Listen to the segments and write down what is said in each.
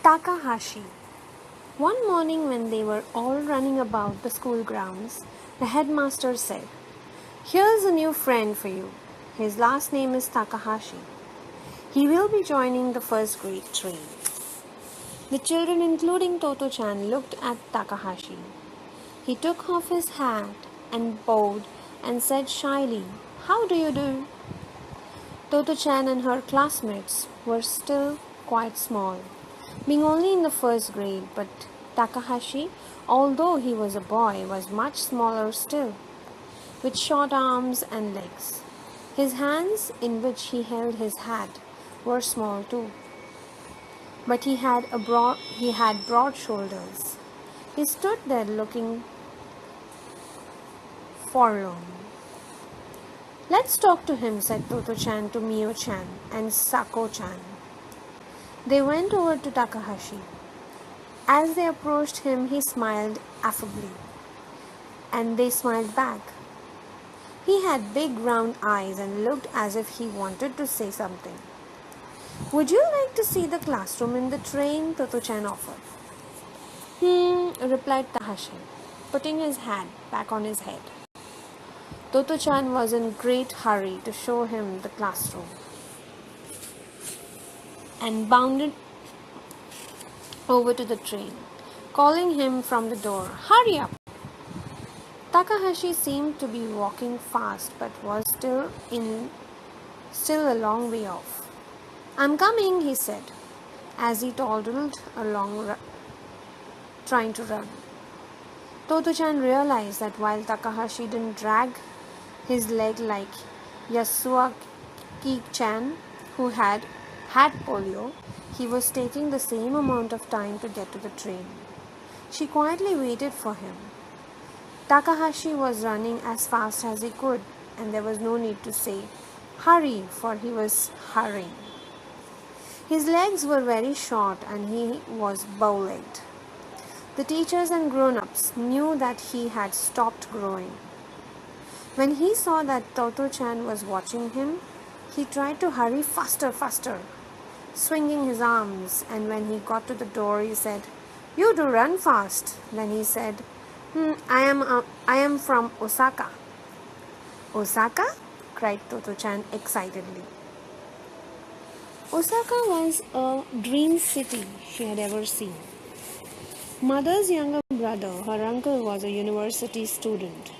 Takahashi. One morning when they were all running about the school grounds, the headmaster said, "Here's a new friend for you. His last name is Takahashi. He will be joining the first grade train." The children, including Totto-Chan, looked at Takahashi. He took off his hat and bowed and said shyly, "How do you do?" Totto-Chan and her classmates were still quite small, being only in the first grade, but Takahashi, although he was a boy, was much smaller still, with short arms and legs. His hands, in which he held his hat, were small too, but he had broad shoulders. He stood there looking forlorn. "Let's talk to him," said Totto-Chan to Mio-chan and Sako-chan. They went over to Takahashi. As they approached him, he smiled affably, and they smiled back. He had big round eyes and looked as if he wanted to say something. "Would you like to see the classroom in the train?" Totto-Chan offered. Replied Takahashi, putting his hat back on his head. Totto-Chan was in great hurry to show him the classroom and bounded over to the train, calling him from the door, "Hurry up!" Takahashi seemed to be walking fast, but was still a long way off. "I'm coming," he said, as he toddled along trying to run. Totto-Chan realized that while Takahashi didn't drag his leg like Yasuaki-chan, who had polio, he was taking the same amount of time to get to the train. She quietly waited for him. Takahashi was running as fast as he could, and there was no need to say, "Hurry," for he was hurrying. His legs were very short and he was bow-legged. The teachers and grown-ups knew that he had stopped growing. When he saw that Totto-Chan was watching him, he tried to hurry faster, swinging his arms, and when he got to the door, he said, "You do run fast." Then he said, I am from Osaka." "Osaka?" cried Totto-Chan excitedly. Osaka was a dream city she had ever seen. Mother's younger brother, her uncle, was a university student,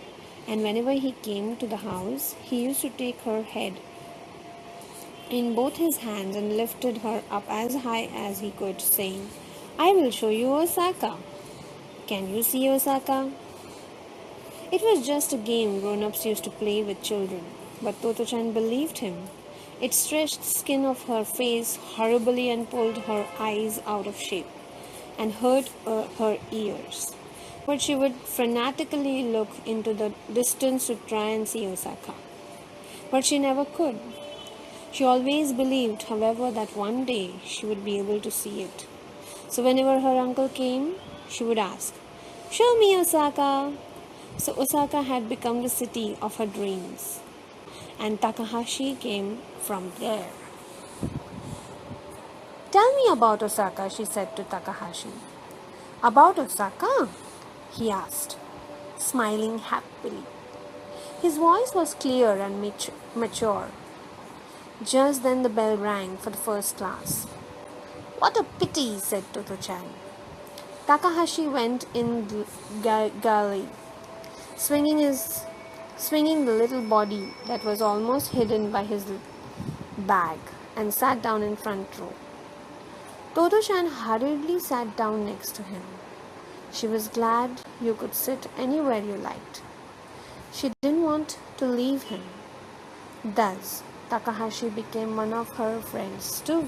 and whenever he came to the house, he used to take her head in both his hands and lifted her up as high as he could, saying, "I will show you Osaka. Can you see Osaka?" It was just a game grown-ups used to play with children, but Totto-Chan believed him. It stretched the skin of her face horribly and pulled her eyes out of shape and hurt her ears. But she would frantically look into the distance to try and see Osaka. But she never could. She always believed, however, that one day she would be able to see it. So whenever her uncle came, she would ask, "Show me Osaka." So Osaka had become the city of her dreams, and Takahashi came from there. "Tell me about Osaka," she said to Takahashi. "About Osaka?" he asked, smiling happily. His voice was clear and mature. Just then the bell rang for the first class. "What a pity," said Totto-Chan. Takahashi went in the galley, swinging the little body that was almost hidden by his bag, and sat down in front row. Totto-Chan hurriedly sat down next to him. She was glad you could sit anywhere you liked. She didn't want to leave him. Thus, Takahashi became one of her friends too.